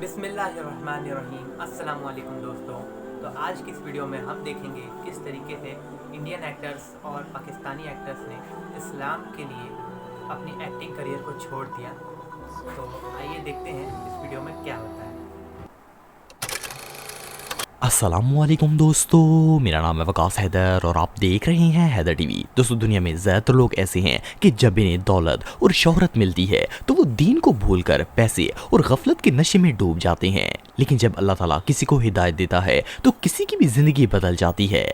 बिस्मिल्लाहिर्रहमानिर्रहीम। अस्सलाम वालेकुम दोस्तों। तो आज की इस वीडियो में हम देखेंगे किस तरीके से इंडियन एक्टर्स और पाकिस्तानी एक्टर्स ने इस्लाम के लिए अपनी एक्टिंग करियर को छोड़ दिया। तो आइए देखते हैं इस वीडियो में क्या होता है। अस्सलामुअलैकुम दोस्तों, मेरा नाम है वकास हैदर और आप देख रहे हैं हैदर टीवी। दोस्तों, दुनिया में ज़्यादातर लोग ऐसे हैं कि जब इन्हें दौलत और शोहरत मिलती है तो वो दीन को भूलकर पैसे और गफलत के नशे में डूब जाते हैं। लेकिन जब अल्लाह ताला किसी को हिदायत देता है तो किसी की भी ज़िंदगी बदल जाती है।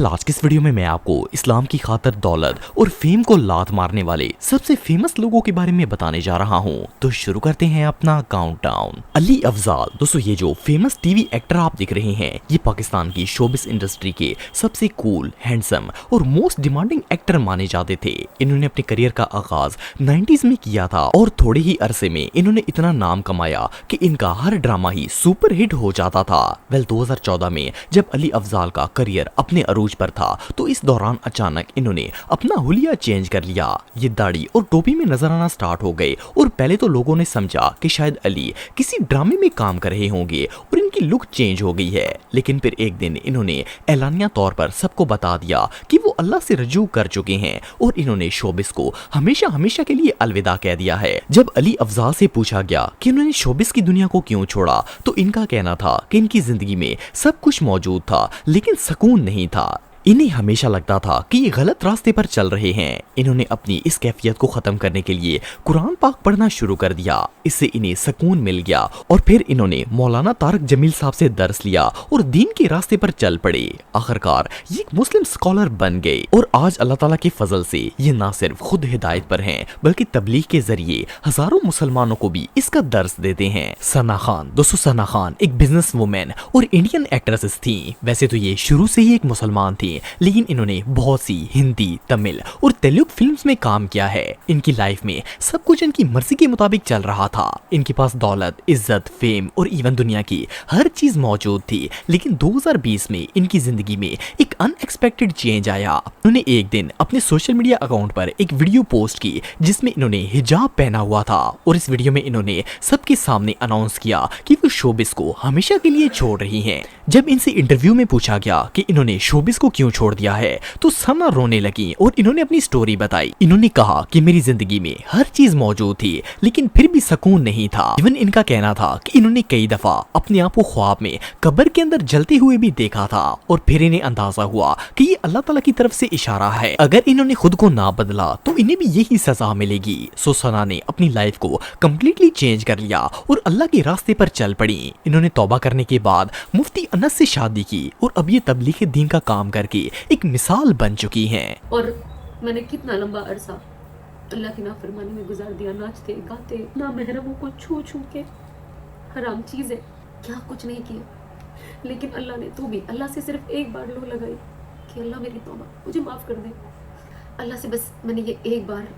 आज की इस वीडियो में मैं आपको इस्लाम की खातिर दौलत और फेम को लात मारने वाले सबसे फेमस लोगों के बारे में बताने जा रहा हूँ। तो शुरू करते हैं अपना काउंटडाउन। अली अफजाल। दोस्तों, ये जो फेमस टीवी एक्टर आप देख रहे हैं, ये पाकिस्तान की शोबिस इंडस्ट्री के सबसे कूल, हैंडसम और मोस्ट डिमांडिंग एक्टर माने जाते थे। इन्होंने अपने करियर का आगाज 90s में किया था और थोड़े ही अरसे में इन्होंने इतना नाम कमाया कि इनका हर ड्रामा ही सुपर हिट हो जाता था। 2014 में जब अली अफजाल का करियर अपने अरूज पर था तो इस दौरान अचानक इन्होंने अपना हुलिया चेंज कर लिया। ये दाढ़ी और टोपी में नजर आना स्टार्ट हो गए और पहले तो लोगों ने समझा कि शायद अली किसी ड्रामे में काम कर रहे होंगे और इनकी लुक चेंज हो गई है। लेकिन फिर एक दिन इन्होंने ऐलानिया तौर पर सबको बता दिया कि वो अल्लाह से रजू कर चुके हैं और इन्होंने शोबिस को हमेशा हमेशा के लिए अलविदा कह दिया है। जब अली अफजाल से पूछा गया कि उन्होंने शोबिस की दुनिया को क्यों छोड़ा तो इनका कहना था कि इनकी जिंदगी में सब कुछ मौजूद था लेकिन सुकून नहीं था। इन्हें हमेशा लगता था कि ये गलत रास्ते पर चल रहे हैं। इन्होंने अपनी इस कैफियत को खत्म करने के लिए कुरान पाक पढ़ना शुरू कर दिया। इससे इन्हें सुकून मिल गया और फिर इन्होंने मौलाना तारक जमील साहब से दर्स लिया और दीन के रास्ते पर चल पड़े। आखिरकार ये एक मुस्लिम स्कॉलर बन गए और आज अल्लाह ताला के फजल से ये ना सिर्फ खुद हिदायत पर हैं बल्कि तबलीग के जरिए हजारों मुसलमानों को भी इसका दर्स देते हैं। सना खान। दोस्तों, सना खान एक बिजनेस वुमेन और इंडियन एक्ट्रेसेस थी। वैसे तो ये शुरू से ही एक मुसलमान थी, लेकिन इन्होंने बहुत सी हिंदी, तमिल और तेलुगु फिल्म्स में काम किया है। इनकी लाइफ में सब कुछ इनकी मर्जी के मुताबिक चल रहा था। इनके पास दौलत, इज्जत, फेम और इवन दुनिया की हर चीज मौजूद थी। लेकिन 2020 में इनकी जिंदगी में एक अनएक्सपेक्टेड चेंज आया। उन्होंने एक दिन अपने सोशल मीडिया अकाउंट पर एक वीडियो पोस्ट की जिसमें इन्होंने हिजाब पहना हुआ था और इस वीडियो में इन्होंने सबके सामने अनाउंस किया कि वो शोबिस को हमेशा के लिए छोड़ रही हैं। जब इनसे इंटरव्यू में पूछा गया कि इन्होंने शोबिस को क्यों छोड़ दिया है तो सना रोने लगी और इन्होंने अपनी स्टोरी बताई। इन्होंने कहा कि मेरी जिंदगी में हर चीज मौजूद थी लेकिन फिर भी सुकून नहीं था। इवन इनका कहना था कि इन्होंने कई दफा अपने आप को ख्वाब में कब्र के अंदर जलते हुए भी देखा था और फिर इन्हें अंदाजा हुआ कि ये अल्लाह ताला की तरफ से इशारा है। अगर इन्होंने खुद को ना बदला तो इन्हें भी यही सजा मिलेगी। सो सना ने अपनी लाइफ को कम्प्लीटली चेंज कर लिया और अल्लाह के रास्ते पर चल पड़ी। इन्होंने तौबा करने के बाद मुफ्ती अनस से शादी की और अब ये तबलीग दीन का काम करके एक मिसाल बन चुकी हैं। और मैंने कितना लंबा अरसा अल्लाह की नाफरमानी में गुजार दिया, नाचते गाते ना महरमों को छू छू के, हराम चीजें क्या कुछ नहीं किया। लेकिन अल्लाह ने तो भी अल्लाह से सिर्फ एक बार लो लगाई कि अल्लाह मेरी तौबा, मुझे माफ कर दे। अल्लाह से बस मैंने ये एक बार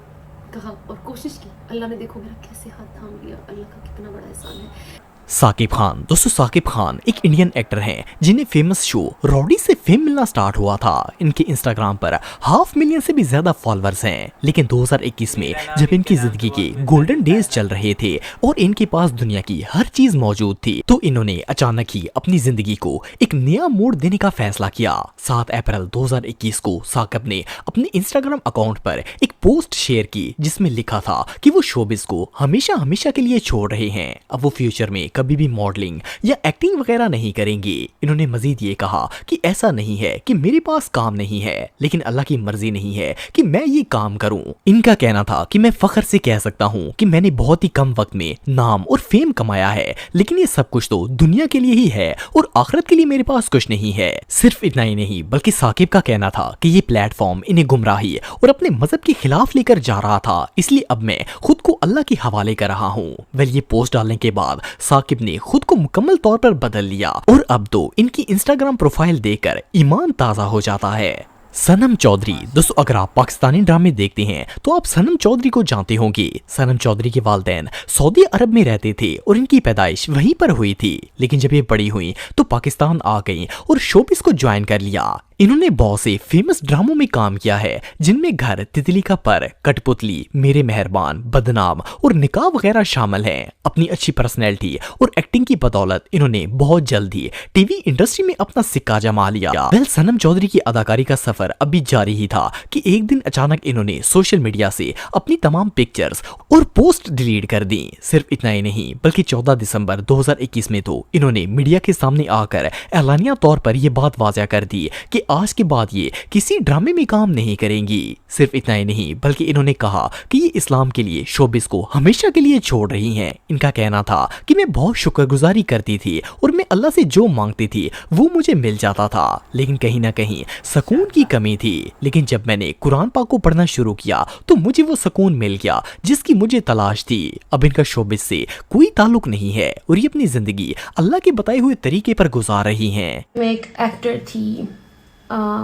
कहा और कोशिश की। अल्लाह ने देखो मेरा कैसे हाथ थाम लिया। अल्लाह का कितना बड़ा एहसान है। साकिब खान। दोस्तों, साकिब खान एक इंडियन एक्टर हैं जिन्हें फेमस शो रॉडी से फेम मिलना स्टार्ट हुआ था। इनके इंस्टाग्राम पर 500,000 से भी ज्यादा फॉलोअर्स हैं। लेकिन 2021 में जब इनकी जिंदगी के गोल्डन डेज चल रहे थे और इनके पास दुनिया की हर चीज मौजूद थी तो इन्होंने अचानक ही अपनी जिंदगी को एक नया मोड़ देने का फैसला किया। 7 अप्रैल 2021 को साकिब ने अपने इंस्टाग्राम अकाउंट पर एक पोस्ट शेयर की जिसमें लिखा था कि वो शोबिस को हमेशा हमेशा के लिए छोड़ रहे हैं। अब वो फ्यूचर में कभी भी मॉडलिंग या एक्टिंग वगैरह नहीं करेंगे। इन्होंने मजीद ये कहा कि ऐसा नहीं है कि मेरे पास काम नहीं है लेकिन अल्लाह की मर्जी नहीं है कि मैं ये काम करूं। इनका कहना था कि मैं फख्र से कह सकता हूं कि मैंने बहुत ही कम वक्त में नाम और फेम कमाया है लेकिन ये सब कुछ तो दुनिया के लिए ही है और आखिरत के लिए मेरे पास कुछ नहीं है। सिर्फ इतना ही नहीं बल्कि साकिब का कहना था कि ये प्लेटफॉर्म इन्हें गुमराही और अपने मजहब के खिलाफ लेकर जा रहा था, इसलिए अब मैं खुद को अल्लाह के हवाले कर रहा हूँ। ये पोस्ट डालने के बाद साकिब ने खुद को मुकम्मल तौर पर बदल लिया और अब तो इनकी इंस्टाग्राम प्रोफाइल देखकर ईमान ताजा हो जाता है। सनम चौधरी। दोस्तों, अगर आप पाकिस्तानी ड्रामे देखते हैं तो आप सनम चौधरी को जानते होंगे। सनम चौधरी के वालिदैन सऊदी अरब में रहते थे और इनकी पैदाइश वहीं पर हुई थी। लेकिन जब ये बड़ी हुई तो पाकिस्तान आ गई और शोबिस को ज्वाइन कर लिया। انہوں نے بہت سے فیمس ڈراموں میں کام کیا ہے جن میں گھر، تتلی کا پر، کٹپتلی، میرے مہربان، بدنام اور نکاح وغیرہ شامل ہیں۔ اپنی اچھی پرسنالٹی اور ایکٹنگ کی بدولت انہوں نے بہت جلد ہی ٹی وی انڈسٹری میں اپنا سکہ جما لیا۔ سنم چودھری کی اداکاری کا سفر اب بھی جاری ہی تھا کہ ایک دن اچانک انہوں نے سوشل میڈیا سے اپنی تمام پکچرز اور پوسٹ ڈیلیٹ کر دیں۔ صرف اتنا ہی نہیں بلکہ 14 دسمبر 2021 میں تو انہوں نے میڈیا کے سامنے آ کر اعلانیہ طور پر یہ بات واضح کر دی کہ آج کے بعد یہ کسی ڈرامے میں کام نہیں کریں گی۔ صرف اتنا ہی نہیں بلکہ انہوں نے کہا کہ یہ اسلام کے لیے شوبز کو ہمیشہ کے لیے چھوڑ رہی ہیں۔ ان کا کہنا تھا کہ میں بہت شکر گزاری کرتی تھی اور میں اللہ سے جو مانگتی تھی وہ مجھے مل جاتا تھا، لیکن کہیں نہ کہیں سکون کی کمی تھی۔ لیکن جب میں نے قرآن پاک کو پڑھنا شروع کیا تو مجھے وہ سکون مل گیا جس کی مجھے تلاش تھی۔ اب ان کا شوبز سے کوئی تعلق نہیں ہے اور یہ اپنی زندگی اللہ کے بتائے ہوئے طریقے پر گزار رہی ہیں۔ میں ایک ایکٹر تھی،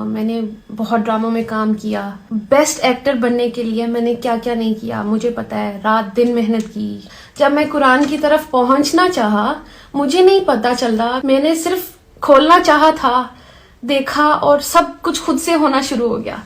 میں نے بہت ڈراموں میں کام کیا۔ بیسٹ ایکٹر بننے کے لیے میں نے کیا کیا نہیں کیا مجھے پتا ہے، رات دن محنت کی۔ جب میں قرآن کی طرف پہنچنا چاہا مجھے نہیں پتا چلا، میں نے صرف کھولنا چاہا تھا، دیکھا اور سب کچھ خود سے ہونا شروع ہو گیا۔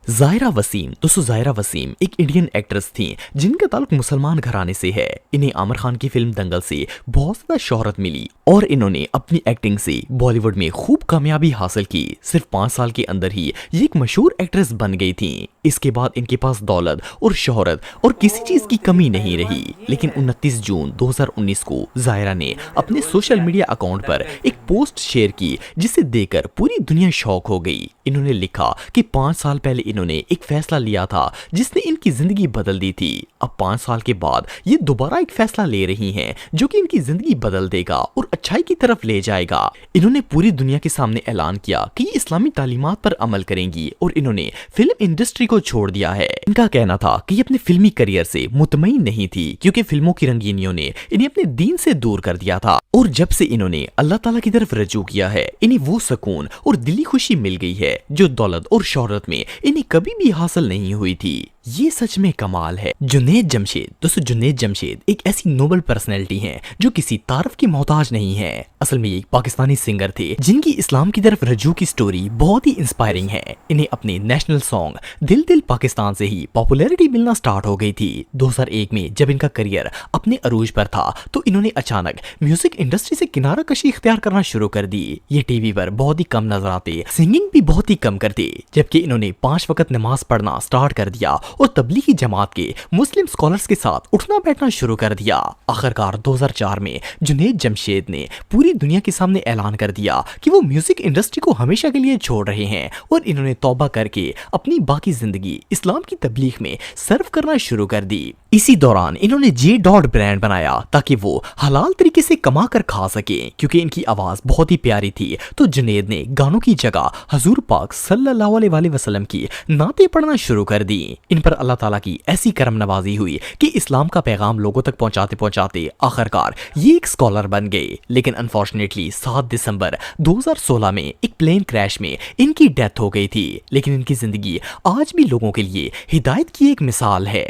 ظاہرہ وسیم، دوستو ظاہرہ وسیم ایک انڈین ایکٹریس تھیں جن کا تعلق مسلمان گھرانے سے ہے۔ انہیں عامر خان کی فلم دنگل سے بہت زیادہ شہرت ملی اور انہوں نے اپنی ایکٹنگ سے بالی ووڈ میں خوب کامیابی حاصل کی۔ صرف 5 سال کے اندر ہی یہ ایک مشہور ایکٹریس بن گئی تھیں۔ اس کے بعد ان کے پاس دولت اور شہرت اور کسی چیز کی کمی نہیں رہی۔ لیکن 29 جون 2019 کو ظاہرہ نے اپنے سوشل میڈیا اکاؤنٹ پر ایک پوسٹ شیئر کی جسے دیکھ کر پوری دنیا شوق ہو گئی۔ انہوں نے لکھا کہ 5 سال پہلے انہوں نے ایک فیصلہ لیا تھا جس نے ان کی زندگی بدل دی تھی۔ اب 5 سال کے بعد یہ دوبارہ ایک فیصلہ لے رہی ہیں جو کہ ان کی زندگی بدل دے گا اور اچھائی کی طرف لے جائے گا۔ انہوں نے پوری دنیا کے سامنے اعلان کیا کہ یہ اسلامی تعلیمات پر عمل کریں گی اور انہوں نے فلم انڈسٹری کو چھوڑ دیا ہے۔ ان کا کہنا تھا کہ یہ اپنے فلمی کیریئر سے مطمئن نہیں تھی کیونکہ فلموں کی رنگینیوں نے انہیں اپنے دین سے دور کر دیا تھا، اور جب سے انہوں نے اللہ تعالیٰ کی طرف رجوع کیا ہے انہیں وہ سکون اور دلی خوشی مل گئی ہے جو دولت اور شہرت میں انہیں کبھی بھی حاصل نہیں ہوئی تھی۔ یہ سچ میں کمال ہے۔ جنید جمشید، دوستو جنید جمشید ایک ایسی نوبل پرسنالٹی ہیں جو کسی تعارف کے محتاج نہیں ہے۔ اصل میں یہ ایک پاکستانی سنگر تھے جن کی اسلام کی طرف رجوع کی سٹوری بہت ہی انسپائرنگ ہے۔ انہیں اپنے نیشنل سانگ دل دل پاکستان سے ہی پاپولیرٹی ملنا سٹارٹ ہو گئی تھی۔ 2001 میں جب ان کا کریئر اپنے عروج پر تھا تو انہوں نے اچانک میوزک انڈسٹری سے کنارہ کشی اختیار کرنا شروع کر دی۔ یہ ٹی وی پر بہت ہی کم نظر آتے، سنگنگ بھی بہت ہی کم کرتے، جبکہ انہوں نے 5 وقت نماز پڑھنا سٹارٹ کر دیا اور تبلیغی جماعت کے مسلم اسکالرز کے ساتھ اٹھنا بیٹھنا شروع کر دیا۔ آخرکار 2004 میں جنید جمشید نے پوری دنیا کے سامنے اعلان کر دیا کہ وہ میوزک انڈسٹری کو ہمیشہ کے لیے چھوڑ رہے ہیں اور انہوں نے توبہ کر کے اپنی باقی زندگی اسلام کی تبلیغ میں صرف کرنا شروع کر دی۔ اسی دوران انہوں نے جے ڈاٹ برانڈ بنایا تاکہ وہ حلال طریقے سے کما کر کھا سکیں، کیونکہ ان کی آواز بہت ہی پیاری تھی تو جنید نے گانوں کی جگہ حضور پاک صلی اللہ علیہ وسلم کی نعتیں پڑھنا شروع کر دی۔ ان پر اللہ تعالیٰ کی ایسی کرم نوازی ہوئی کہ اسلام کا پیغام لوگوں تک پہنچاتے پہنچاتے آخرکار یہ ایک اسکالر بن گئے۔ لیکن انفارچونیٹلی 7 دسمبر 2016 میں ایک پلین کریش میں ان کی ڈیتھ ہو گئی تھی، لیکن ان کی زندگی آج بھی لوگوں کے لیے ہدایت کی ایک مثال ہے۔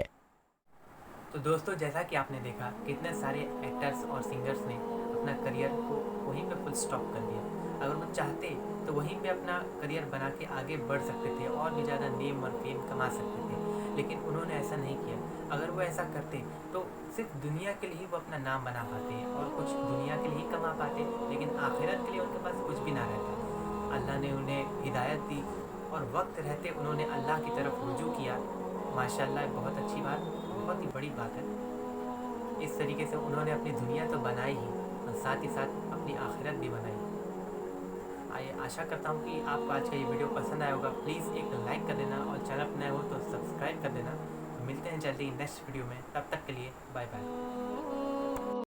تو دوستو جیسا کہ آپ نے دیکھا کتنے سارے ایکٹرز اور سنگرز نے اپنا کریئر کو وہیں پہ فل سٹاپ کر دیا۔ اگر وہ چاہتے تو وہیں پہ اپنا کریئر بنا کے آگے بڑھ سکتے تھے اور بھی زیادہ نیم اور فیم کما سکتے تھے، لیکن انہوں نے ایسا نہیں کیا۔ اگر وہ ایسا کرتے تو صرف دنیا کے لیے وہ اپنا نام بنا پاتے اور کچھ دنیا کے لیے کما پاتے، لیکن آخرت کے لیے ان کے پاس کچھ بھی نہ رہتا۔ اللہ نے انہیں ہدایت دی اور وقت رہتے انہوں نے اللہ کی طرف رجوع کیا۔ ماشاءاللہ بہت اچھی بات، بہت ہی بڑی بات ہے۔ اس طریقے سے انہوں نے اپنی دنیا تو بنائی ہی اور ساتھ ہی ساتھ اپنی آخرت بھی بنائی۔ آشا کرتا ہوں کہ آپ کو آج کا یہ ویڈیو پسند آیا ہوگا۔ پلیز ایک لائک کر دینا اور چینل پر نئے ہو تو سبسکرائب کر دینا۔ ملتے ہیں جلدی نیکسٹ ویڈیو میں، تب تک کے لیے بائے بائے۔